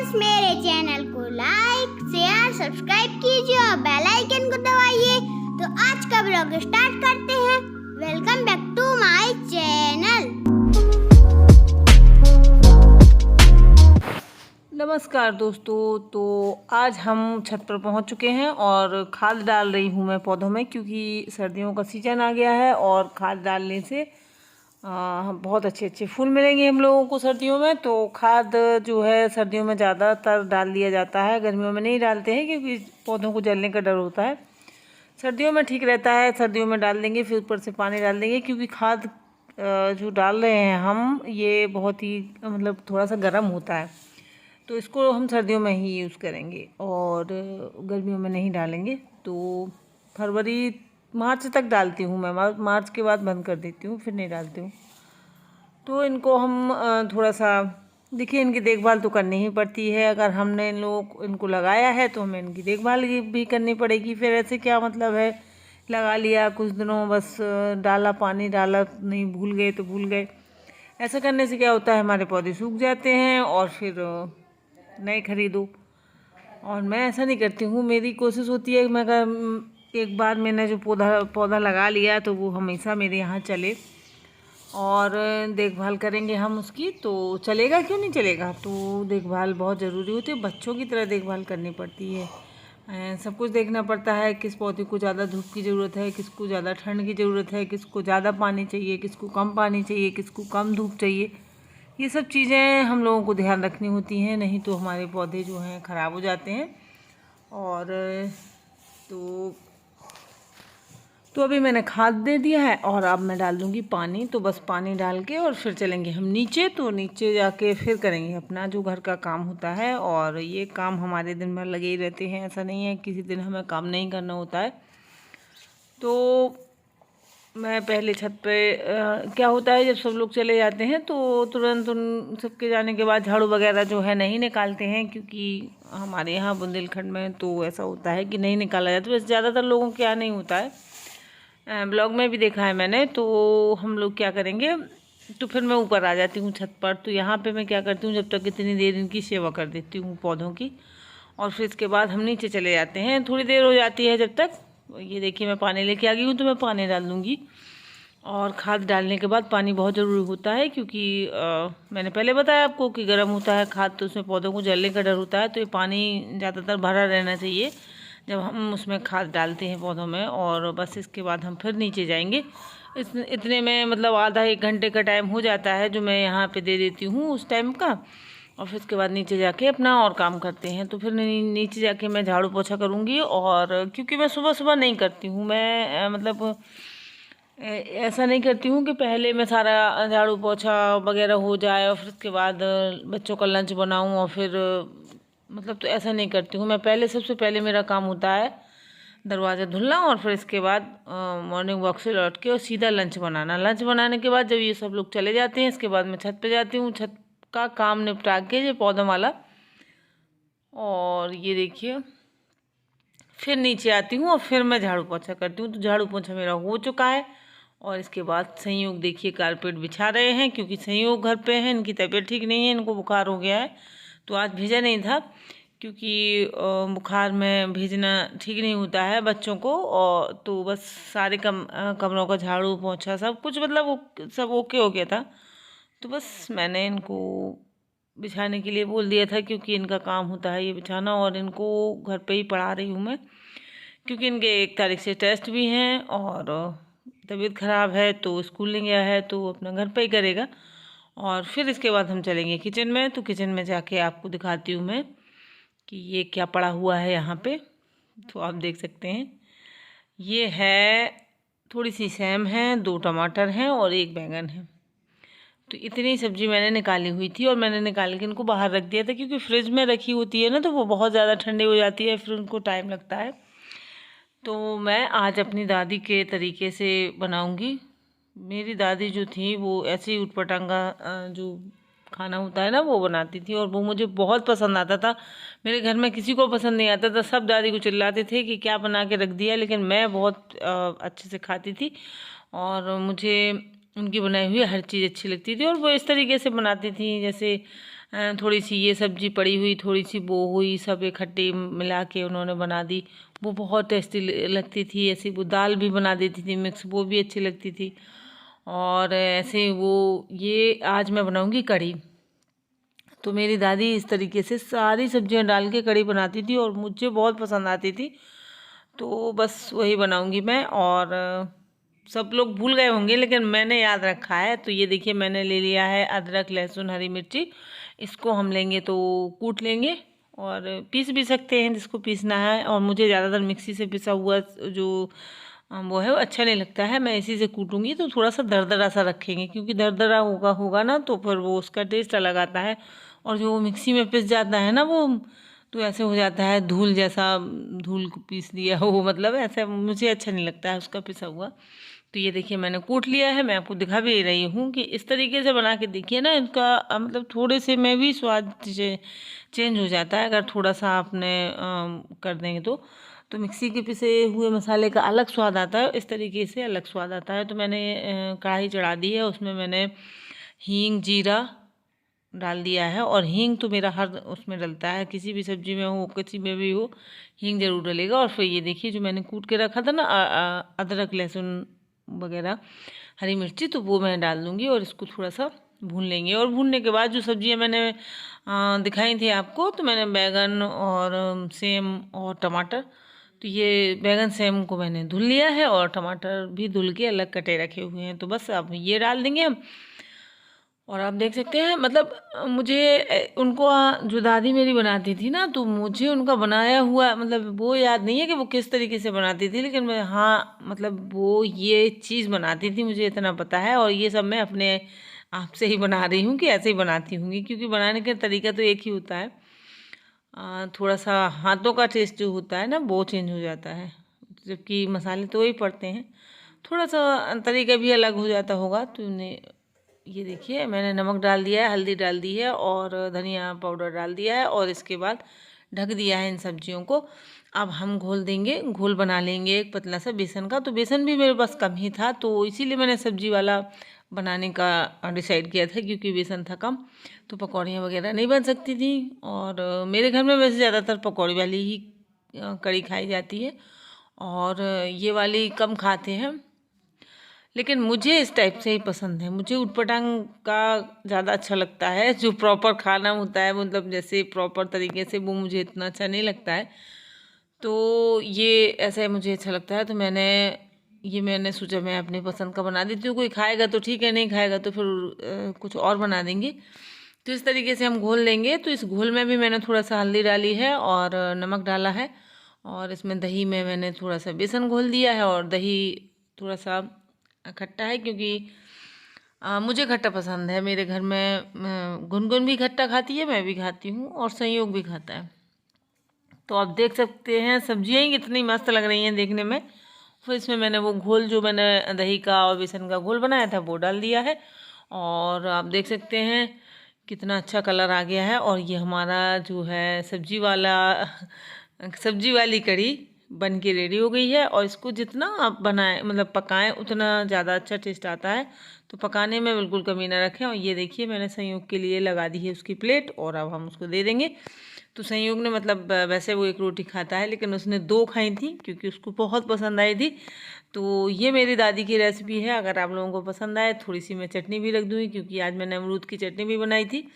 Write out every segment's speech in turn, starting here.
Friends, मेरे channel को like share subscribe कीजिए और बेल आइकन को दबाइए। तो आज का ब्लॉग स्टार्ट करते हैं। Welcome back to my channel. नमस्कार दोस्तों, तो आज हम छत पर पहुंच चुके हैं और खाद डाल रही हूं मैं पौधों में, क्योंकि सर्दियों का सीजन आ गया है और खाद डालने से बहुत अच्छे अच्छे फूल मिलेंगे हम लोगों को सर्दियों में। तो खाद जो है सर्दियों में ज़्यादातर डाल दिया जाता है, गर्मियों में नहीं डालते हैं क्योंकि पौधों को जलने का डर होता है। सर्दियों में ठीक रहता है, सर्दियों में डाल देंगे, फिर ऊपर से पानी डाल देंगे, क्योंकि खाद जो डाल रहे हैं हम ये बहुत ही मतलब थोड़ा सा गर्म होता है, तो इसको हम सर्दियों में ही यूज़ करेंगे और गर्मियों में नहीं डालेंगे। तो फरवरी मार्च तक डालती हूँ मैं, मार्च के बाद बंद कर देती हूँ, फिर नहीं डालती हूँ। तो इनको हम थोड़ा सा देखिए, इनकी देखभाल तो करनी ही पड़ती है। अगर हमने इनको लगाया है तो हमें इनकी देखभाल भी करनी पड़ेगी। फिर ऐसे क्या मतलब है, लगा लिया कुछ दिनों बस डाला, पानी डाला, नहीं भूल गए तो भूल गए। ऐसा करने से क्या होता है, हमारे पौधे सूख जाते हैं और फिर नए खरीदो। और मैं ऐसा नहीं करती हूँ, मेरी कोशिश होती है मैं अगर एक बार मैंने जो पौधा लगा लिया तो वो हमेशा मेरे यहाँ चले और देखभाल करेंगे हम उसकी, तो चलेगा, क्यों नहीं चलेगा। तो देखभाल बहुत ज़रूरी होती है, बच्चों की तरह देखभाल करनी पड़ती है। सब कुछ देखना पड़ता है, किस पौधे को ज़्यादा धूप की ज़रूरत है, किसको ज़्यादा ठंड की ज़रूरत है, किसको ज़्यादा पानी चाहिए, किसको कम पानी चाहिए, किसको कम धूप चाहिए। ये सब चीज़ें हम लोगों को ध्यान रखनी होती हैं, नहीं तो हमारे पौधे जो हैं ख़राब हो जाते हैं। और तो अभी मैंने खाद दे दिया है और अब मैं डाल दूँगी पानी। तो बस पानी डाल के और फिर चलेंगे हम नीचे। तो नीचे जाके फिर करेंगे अपना जो घर का काम होता है, और ये काम हमारे दिन भर लगे ही रहते हैं, ऐसा नहीं है किसी दिन हमें काम नहीं करना होता है। तो मैं पहले छत पे क्या होता है, जब सब लोग चले जाते हैं तो तुरंत उन सबके जाने के बाद झाड़ू वगैरह जो है नहीं निकालते हैं, क्योंकि हमारे यहाँ बुंदेलखंड में तो ऐसा होता है कि नहीं निकाला जाता। वैसे ज़्यादातर लोगों के यहाँ नहीं होता है, ब्लॉग में भी देखा है मैंने। तो हम लोग क्या करेंगे, तो फिर मैं ऊपर आ जाती हूँ छत पर। तो यहाँ पे मैं क्या करती हूँ, जब तक इतनी देर इनकी सेवा कर देती हूँ पौधों की, और फिर इसके बाद हम नीचे चले जाते हैं। थोड़ी देर हो जाती है जब तक, ये देखिए मैं पानी लेके आ गई हूँ, तो मैं पानी डाल दूँगी। और खाद डालने के बाद पानी बहुत ज़रूरी होता है, क्योंकि मैंने पहले बताया आपको कि गर्म होता है खाद, तो उसमें पौधों को जलने का डर होता है। तो ये पानी ज़्यादातर भरा रहना चाहिए जब हम उसमें खाद डालते हैं पौधों में। और बस इसके बाद हम फिर नीचे जाएंगे। इतने में मतलब आधा एक घंटे का टाइम हो जाता है जो मैं यहाँ पे दे देती हूँ उस टाइम का। और फिर उसके बाद नीचे जाके अपना और काम करते हैं। तो फिर नीचे जाके मैं झाड़ू पोछा करूँगी। और क्योंकि मैं सुबह सुबह नहीं करती हूँ, मैं मतलब ऐसा नहीं करती हूँ कि पहले मैं सारा झाड़ू पोछा वगैरह हो जाए और फिर उसके बाद बच्चों का लंच बनाऊँ, और फिर मतलब तो ऐसा नहीं करती हूँ मैं। पहले सबसे पहले मेरा काम होता है दरवाज़ा धुलना, और फिर इसके बाद मॉर्निंग वॉक से लौट के और सीधा लंच बनाना। लंच बनाने के बाद जब ये सब लोग चले जाते हैं, इसके बाद मैं छत पे जाती हूँ, छत का काम निपटा के ये पौधों वाला। और ये देखिए फिर नीचे आती हूँ और फिर मैं झाड़ू पोछा करती हूँ। तो झाड़ू पोछा मेरा हो चुका है। और इसके बाद संयोग देखिए कारपेट बिछा रहे हैं, क्योंकि संयोग घर पे हैं, इनकी तबीयत ठीक नहीं है, इनको बुखार हो गया है। तो आज भेजा नहीं था, क्योंकि बुखार में भेजना ठीक नहीं होता है बच्चों को। और तो बस सारे कमरों का झाड़ू पोछा सब कुछ मतलब वो सब ओके हो गया था। तो बस मैंने इनको बिछाने के लिए बोल दिया था, क्योंकि इनका काम होता है ये बिछाना। और इनको घर पे ही पढ़ा रही हूँ मैं, क्योंकि इनके 1 तारीख से टेस्ट भी हैं और तबीयत ख़राब है, तो स्कूल नहीं गया है तो अपना घर पे ही करेगा। और फिर इसके बाद हम चलेंगे किचन में। तो किचन में जाके आपको दिखाती हूँ मैं कि ये क्या पड़ा हुआ है यहाँ पे। तो आप देख सकते हैं, ये है थोड़ी सी सेम है, 2 टमाटर हैं और 1 बैंगन है। तो इतनी सब्ज़ी मैंने निकाली हुई थी, और मैंने निकाल के इनको बाहर रख दिया था, क्योंकि फ्रिज में रखी होती है ना तो वो बहुत ज़्यादा ठंडी हो जाती है, फिर उनको टाइम लगता है। तो मैं आज अपनी दादी के तरीके से बनाऊंगी। मेरी दादी जो थी वो ऐसे ही ऊटपटांगा जो खाना होता है ना वो बनाती थी, और वो मुझे बहुत पसंद आता था। मेरे घर में किसी को पसंद नहीं आता था, सब दादी को चिल्लाते थे कि क्या बना के रख दिया, लेकिन मैं बहुत अच्छे से खाती थी और मुझे उनकी बनाई हुई हर चीज़ अच्छी लगती थी। और वो इस तरीके से बनाती थी, जैसे थोड़ी सी ये सब्जी पड़ी हुई, थोड़ी सी वो हुई, सब इकट्ठी मिला के उन्होंने बना दी। वो बहुत टेस्टी लगती थी। ऐसी वो दाल भी बना देती थी मिक्स, वो भी अच्छी लगती थी। और ऐसे वो ये आज मैं बनाऊंगी कढ़ी। तो मेरी दादी इस तरीके से सारी सब्जियां डाल के कढ़ी बनाती थी और मुझे बहुत पसंद आती थी। तो बस वही बनाऊंगी मैं। और सब लोग भूल गए होंगे लेकिन मैंने याद रखा है। तो ये देखिए मैंने ले लिया है अदरक, लहसुन, हरी मिर्ची। इसको हम लेंगे तो कूट लेंगे और पीस भी सकते हैं जिसको पीसना है। और मुझे ज़्यादातर मिक्सी से पिसा हुआ जो वो है वो अच्छा नहीं लगता है। मैं इसी से कूटूंगी तो थोड़ा सा दरदरा सा रखेंगे, क्योंकि दरदरा होगा ना तो फिर वो उसका टेस्ट अलग आता है। और जो मिक्सी में पिस जाता है ना वो तो ऐसे हो जाता है धूल जैसा, धूल को पीस दिया हो, मतलब ऐसा मुझे अच्छा नहीं लगता है उसका पिसा हुआ। तो ये देखिए मैंने कूट लिया है। मैं आपको दिखा भी रही हूँ कि इस तरीके से बना के देखिए ना, इनका मतलब थोड़े से में भी स्वाद चेंज हो जाता है अगर थोड़ा सा आपने कर देंगे तो मिक्सी के पिसे हुए मसाले का अलग स्वाद आता है, इस तरीके से अलग स्वाद आता है। तो मैंने कढ़ाई चढ़ा दी है, उसमें मैंने हींग, जीरा डाल दिया है। और हींग तो मेरा हर उसमें डलता है, किसी भी सब्जी में हो, किसी में भी हो, हींग जरूर डलेगा। और फिर ये देखिए जो मैंने कूट के रखा था ना अदरक, लहसुन वगैरह, हरी मिर्ची, तो वो मैं डाल दूँगी और इसको थोड़ा सा भून लेंगे। और भूनने के बाद जो सब्जियां मैंने दिखाई थी आपको, तो मैंने बैगन और सेम और टमाटर, तो ये बैगन सेम को मैंने धुल लिया है और टमाटर भी धुल के अलग कटे रखे हुए हैं। तो बस अब ये डाल देंगे हम। और आप देख सकते हैं मतलब मुझे उनको जो दादी मेरी बनाती थी ना, तो मुझे उनका बनाया हुआ मतलब वो याद नहीं है कि वो किस तरीके से बनाती थी, लेकिन मैं हाँ मतलब वो ये चीज़ बनाती थी मुझे इतना पता है। और ये सब मैं अपने आप से ही बना रही हूँ कि ऐसे ही बनाती होंगी, क्योंकि बनाने का तरीका तो एक ही होता है। थोड़ा सा हाथों का टेस्ट जो होता है ना वो चेंज हो जाता है, जबकि मसाले तो वही पड़ते हैं, थोड़ा सा तरीका भी अलग हो जाता होगा। तो ये देखिए मैंने नमक डाल दिया है, हल्दी डाल दी है और धनिया पाउडर डाल दिया है और इसके बाद ढक दिया है इन सब्जियों को। अब हम घोल देंगे, घोल बना लेंगे एक पतला सा बेसन का। तो बेसन भी मेरे पास कम ही था, तो इसीलिए मैंने सब्जी वाला बनाने का डिसाइड किया था, क्योंकि बेसन था कम तो पकौड़ियाँ वगैरह नहीं बन सकती थी। और मेरे घर में वैसे ज़्यादातर पकौड़ी वाली ही कढ़ी खाई जाती है और ये वाली कम खाते हैं, लेकिन मुझे इस टाइप से ही पसंद है। मुझे ऊटपटांग का ज़्यादा अच्छा लगता है, जो प्रॉपर खाना होता है मतलब जैसे प्रॉपर तरीके से, वो मुझे इतना अच्छा नहीं लगता है। तो ये ऐसे मुझे अच्छा लगता है। तो मैंने सोचा मैं अपनी पसंद का बना देती हूँ, कोई खाएगा तो ठीक है, नहीं खाएगा तो फिर कुछ और बना देंगे। तो इस तरीके से हम घोल लेंगे। तो इस घोल में भी मैंने थोड़ा सा हल्दी डाली है और नमक डाला है, और इसमें दही में मैंने थोड़ा सा बेसन घोल दिया है। और दही थोड़ा सा खट्टा है, क्योंकि मुझे खट्टा पसंद है। मेरे घर में गुनगुन भी खट्टा खाती है, मैं भी खाती हूँ और संयोग भी खाता है। तो आप देख सकते हैं सब्जियाँ ही कितनी मस्त लग रही हैं देखने में। फिर इसमें मैंने वो घोल जो मैंने दही का और बेसन का घोल बनाया था वो डाल दिया है, और आप देख सकते हैं कितना अच्छा कलर आ गया है। और ये हमारा जो है सब्जी वाली कढ़ी बन के रेडी हो गई है। और इसको जितना आप बनाएं मतलब पकाएं उतना ज़्यादा अच्छा टेस्ट आता है। तो पकाने में बिल्कुल कमी ना रखें। और ये देखिए मैंने संयोग के लिए लगा दी है उसकी प्लेट, और अब हम उसको दे देंगे। तो संयोग ने मतलब वैसे वो एक रोटी खाता है, लेकिन उसने 2 खाई थी क्योंकि उसको बहुत पसंद आई थी। तो ये मेरी दादी की रेसिपी है। अगर आप लोगों को पसंद आए थोड़ी सी मैं चटनी भी रख दूँगी, क्योंकि आज मैंने अमरूद की चटनी भी बनाई थी।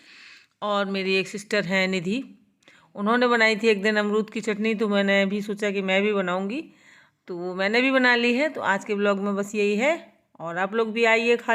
और मेरी एक सिस्टर है निधि, उन्होंने बनाई थी एक दिन अमरूद की चटनी, तो मैंने भी सोचा कि मैं भी बनाऊंगी, तो मैंने भी बना ली है। तो आज के ब्लॉग में बस यही है, और आप लोग भी आइए खा